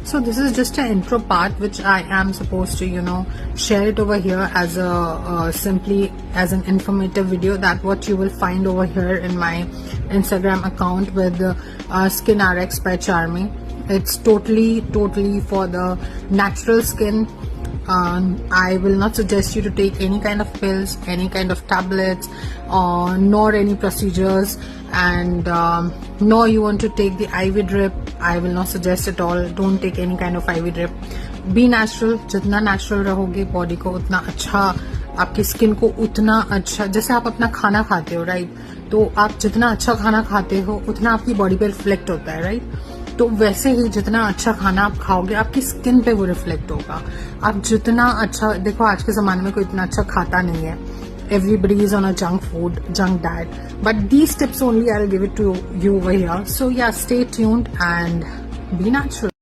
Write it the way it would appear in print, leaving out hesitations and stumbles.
So this is just an intro part which I am supposed to share it over here as a simply as an informative video, that what you will find over here in my Instagram account with Skin RX by Charmy. It's totally for the natural skin. I will not suggest you to take any kind of pills, any kind of tablets, nor any procedures, and nor you want to take the IV drip. I will not suggest at all. Don't take any kind of IV drip. Be natural. जितना natural रहोगे body को उतना अच्छा, आपकी skin को उतना अच्छा, जैसे आप अपना खाना खाते हो राइट, तो आप जितना अच्छा खाना खाते हो उतना आपकी बॉडी पे रिफ्लेक्ट होता है राइट. तो वैसे ही जितना अच्छा खाना आप खाओगे आपकी स्किन पे वो रिफ्लेक्ट होगा. आप जितना अच्छा, देखो आज के जमाने में कोई इतना अच्छा खाता नहीं है. Everybody is on a junk food, junk diet. But these tips only I'll give it to you over here. So yeah, stay tuned and be natural.